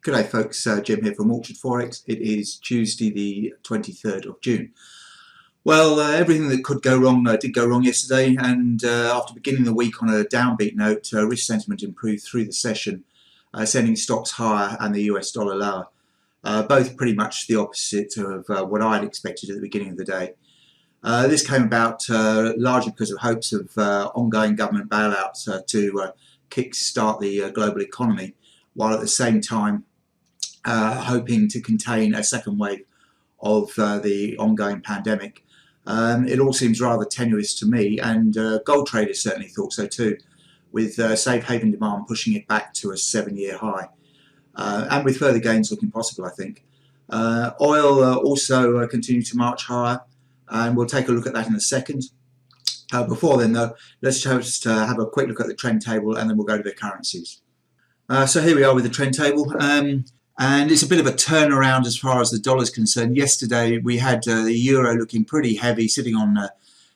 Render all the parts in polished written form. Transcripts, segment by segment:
G'day folks, Jim here from Orchard Forex. It is Tuesday the 23rd of June. Well, everything that could go wrong did go wrong yesterday, and after beginning the week on a downbeat note, risk sentiment improved through the session, sending stocks higher and the US dollar lower. Both pretty much the opposite of what I had expected at the beginning of the day. This came about largely because of hopes of ongoing government bailouts to kick-start the global economy, while at the same time hoping to contain a second wave of the ongoing pandemic. It all seems rather tenuous to me, and gold traders certainly thought so too, with safe haven demand pushing it back to a 7-year high, and with further gains looking possible, I think. Oil also continued to march higher, and we'll take a look at that in a second. Before then though, let's just have a quick look at the trend table, and then we'll go to the currencies. So here we are with the trend table, and it's a bit of a turnaround as far as the dollar is concerned. Yesterday we had the euro looking pretty heavy, sitting on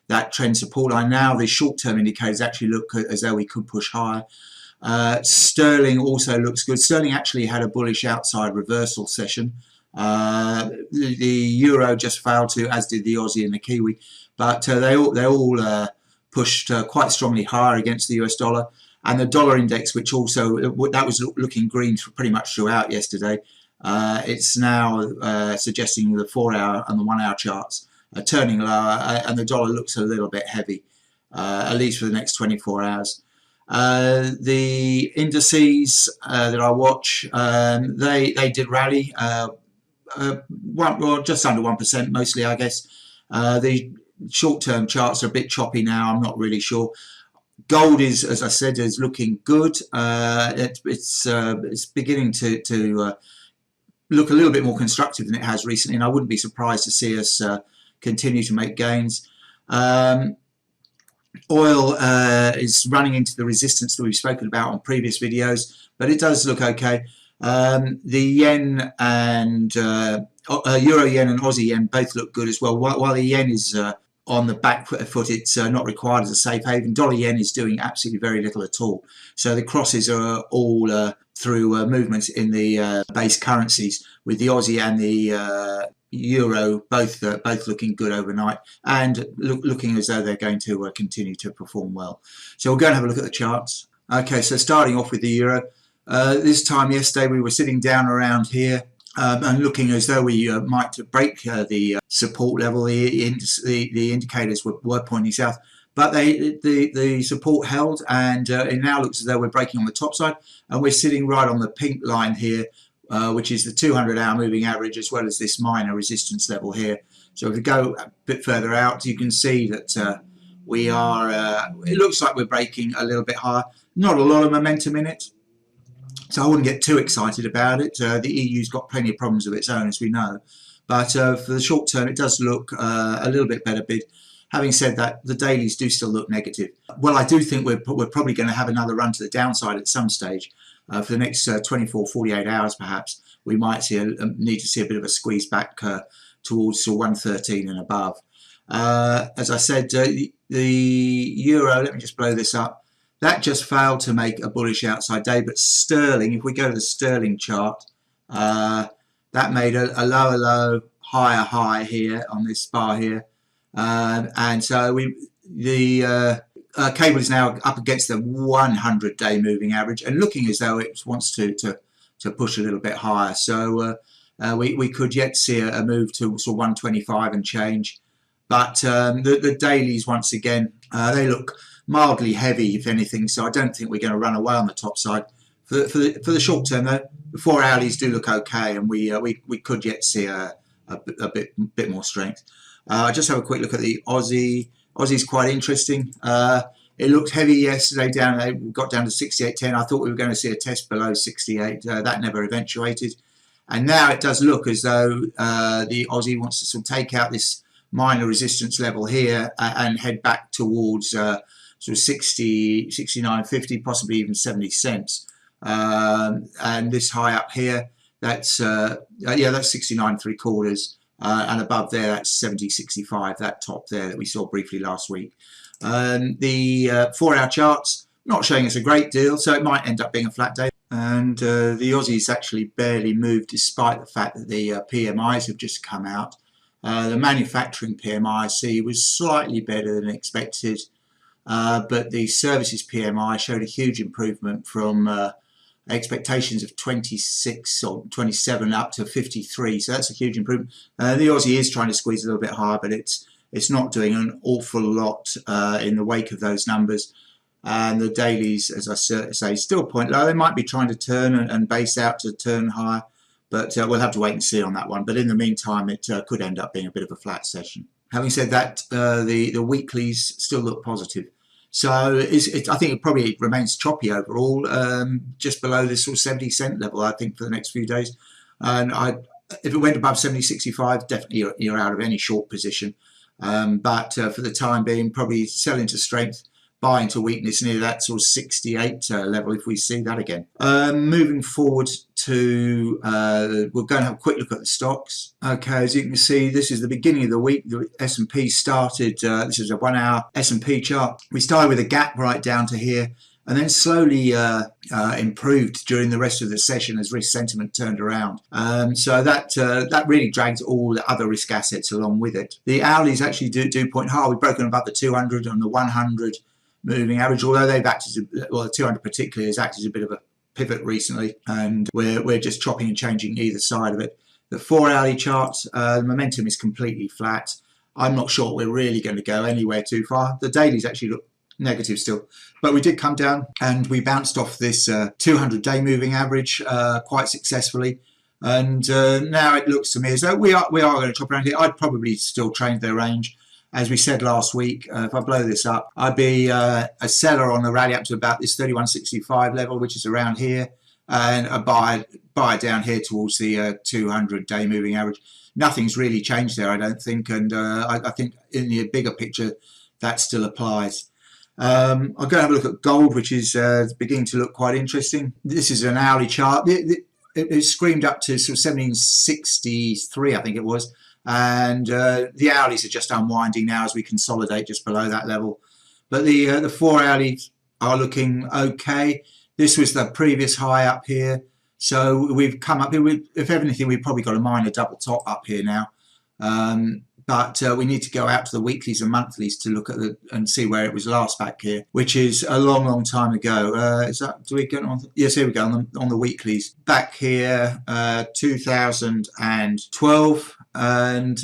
that trend support line. Now the short-term indicators actually look as though we could push higher. Sterling also looks good. Sterling actually had a bullish outside reversal session. The euro just failed to, as did the Aussie and the Kiwi, but they all pushed quite strongly higher against the US dollar. And the dollar index, which also that was looking green for pretty much throughout yesterday, it's now suggesting the 4-hour and the 1-hour charts are turning lower, and the dollar looks a little bit heavy, at least for the next 24 hours. The indices that I watch, they did rally, well, just under 1%, mostly, I guess. The short-term charts are a bit choppy now. I'm not really sure. Gold is, as I said, is looking good. It's beginning to look a little bit more constructive than it has recently, and I wouldn't be surprised to see us continue to make gains. Oil is running into the resistance that we've spoken about on previous videos, but it does look okay. The yen and Euro yen and Aussie yen both look good as well. While the yen is on the back foot, it's not required as a safe haven. Dollar yen is doing absolutely very little at all. So the crosses are all through movements in the base currencies, with the Aussie and the euro both looking good overnight, and looking as though they're going to continue to perform well. So we'll go and have a look at the charts. Okay, so starting off with the euro. This time yesterday we were sitting down around here, and looking as though we might break the support level. The indicators were pointing south, but the support held, and it now looks as though we're breaking on the top side, and we're sitting right on the pink line here, which is the 200-hour moving average, as well as this minor resistance level here. So if we go a bit further out, you can see that we are, it looks like we're breaking a little bit higher. Not a lot of momentum in it, so I wouldn't get too excited about it. The EU's got plenty of problems of its own, as we know. But for the short term, it does look a little bit better bid. Having said that, the dailies do still look negative. Well, I do think we're probably going to have another run to the downside at some stage. For the next 24, 48 hours, perhaps, we might need to see a bit of a squeeze back towards 113 and above. As I said, the euro, let me just blow this up. That just failed to make a bullish outside day, but sterling, if we go to the sterling chart, that made a lower low, higher high here on this bar here, and so the cable is now up against the 100-day moving average, and looking as though it wants to push a little bit higher. So we could yet see a move to sort of 125 and change, but the dailies once again they look mildly heavy, if anything, so I don't think we're going to run away on the top side. For the short term, though, the 4 hourlies do look okay, and we could yet see a bit more strength. Just have a quick look at the Aussie. Aussie's quite interesting. It looked heavy yesterday. We got down to 68.10. I thought we were going to see a test below 68. That never eventuated, and now it does look as though the Aussie wants to sort of take out this minor resistance level here and head back towards sort of 60, 69.50, possibly even 70 cents. And this high up here, that's yeah, that's 69.75, and above there that's 70.65, that top there that we saw briefly last week. The 4-hour charts not showing us a great deal, so it might end up being a flat day. and the Aussie's actually barely moved despite the fact that the PMIs have just come out. The manufacturing PMI I see was slightly better than expected, but the services PMI showed a huge improvement from expectations of 26 or 27 up to 53, so that's a huge improvement. The Aussie is trying to squeeze a little bit higher, but it's not doing an awful lot in the wake of those numbers. And the dailies, as I say, still point low. They might be trying to turn and base out to turn higher, but we'll have to wait and see on that one. But in the meantime, it could end up being a bit of a flat session. Having said that, the weeklies still look positive. So I think it probably remains choppy overall, just below this sort of 70-cent level, I think, for the next few days. And if it went above 70.65, definitely you're out of any short position. But for the time being, probably sell into strength, buy into weakness near that sort of 68 level if we see that again. Moving forward to, we're going to have a quick look at the stocks. Okay, as you can see, this is the beginning of the week. The S&P started, this is a 1 hour S&P chart. We started with a gap right down to here, and then slowly improved during the rest of the session as risk sentiment turned around. So that really dragged all the other risk assets along with it. The hourlies actually do point higher. We've broken above the 200 and the 100 moving average, although they've acted, well, the 200 particularly has acted as a bit of a pivot recently, and we're just chopping and changing either side of it. The 4 hourly chart, the momentum is completely flat. I'm not sure we're really going to go anywhere too far. The dailies actually look negative still, but we did come down and we bounced off this 200-day moving average quite successfully, and now it looks to me as though we are going to chop around here. I'd probably still trade their range. As we said last week, if I blow this up, I'd be a seller on the rally up to about this 31.65 level, which is around here, and a buy down here towards the 200-day moving average. Nothing's really changed there, I don't think, and I think in the bigger picture that still applies. I'll go and have a look at gold, which is beginning to look quite interesting. This is an hourly chart. It screamed up to sort of 1763, I think it was. And the hourlies are just unwinding now as we consolidate just below that level. But the 4 hourlies are looking okay. This was the previous high up here. So we've come up here. If anything, we've probably got a minor double top up here now. But we need to go out to the weeklies and monthlies to look at and see where it was last back here, which is a long, long time ago. Do we get on? Yes, here we go on the weeklies. Back here, 2012. And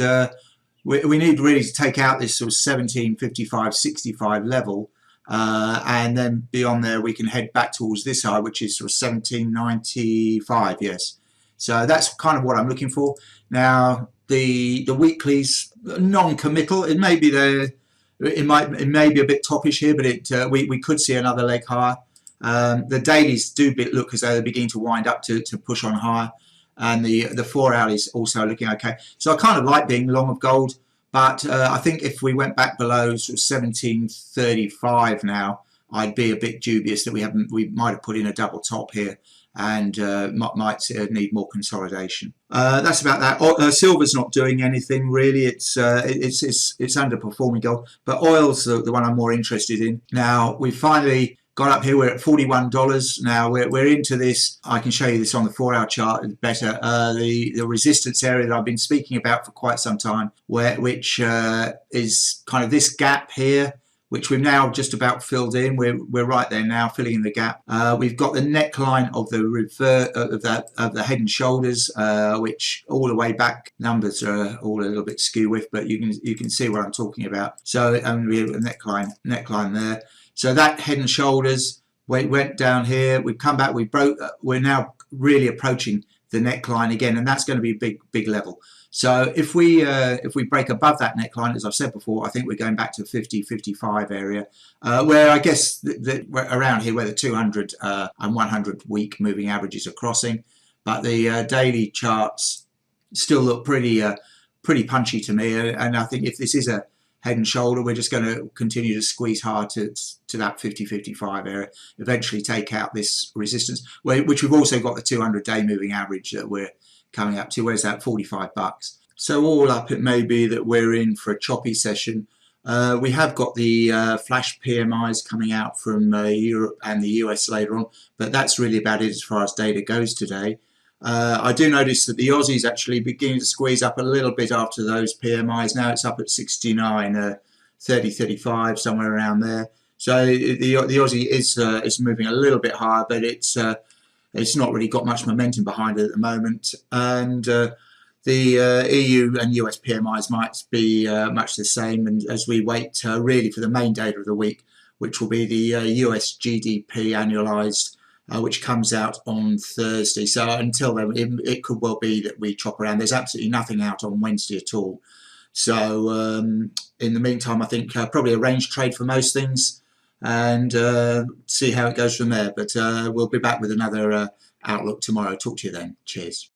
we need really to take out this sort of 1755.65 level, and then beyond there we can head back towards this high, which is sort of 1795. Yes, so that's kind of what I'm looking for. Now the weeklies non-committal. It may be there. It may be a bit toppish here, but we could see another leg higher. The dailies do look as though they're beginning to wind up to push on higher. And the 4 hourlies also looking okay. So I kind of like being long of gold, but I think if we went back below sort of 1735 now, I'd be a bit dubious that we might have put in a double top here and might need more consolidation. That's about that. Silver's not doing anything really. It's underperforming gold, but oil's the one I'm more interested in. Now we finally got up here. We're at $41 now. We're into this. I can show you this on the 4 hour chart better. The resistance area that I've been speaking about for quite some time, which is kind of this gap here, which we've now just about filled in. We're right there now, filling in the gap. We've got the neckline of the of the head and shoulders, which all the way back numbers are all a little bit skew with, but you can see what I'm talking about. So we have a neckline there. So that head and shoulders went down here. We've come back. We're now really approaching the neckline again, and that's going to be a big level. So if we break above that neckline, as I've said before, I think we're going back to 50-55 area, where I guess we're around here where the 200 and 100 week moving averages are crossing. But the daily charts still look pretty punchy to me, and I think if this is a head and shoulder, we're just going to continue to squeeze hard to that 50-55 area, eventually take out this resistance, which we've also got the 200-day moving average that we're coming up to. Where's that? $45. So all up, it may be that we're in for a choppy session. We have got the flash PMIs coming out from Europe and the US later on, but that's really about it as far as data goes today. I do notice that the Aussie is actually beginning to squeeze up a little bit after those PMIs. Now it's up at 69, 30, 35, somewhere around there. So the Aussie is moving a little bit higher, but it's not really got much momentum behind it at the moment. And the EU and US PMIs might be much the same, and as we wait really for the main data of the week, which will be the US GDP annualized, which comes out on Thursday. So until then, it could well be that we chop around. There's absolutely nothing out on Wednesday at all. So in the meantime, I think probably a range trade for most things, and see how it goes from there. But we'll be back with another Outlook tomorrow. Talk to you then. Cheers.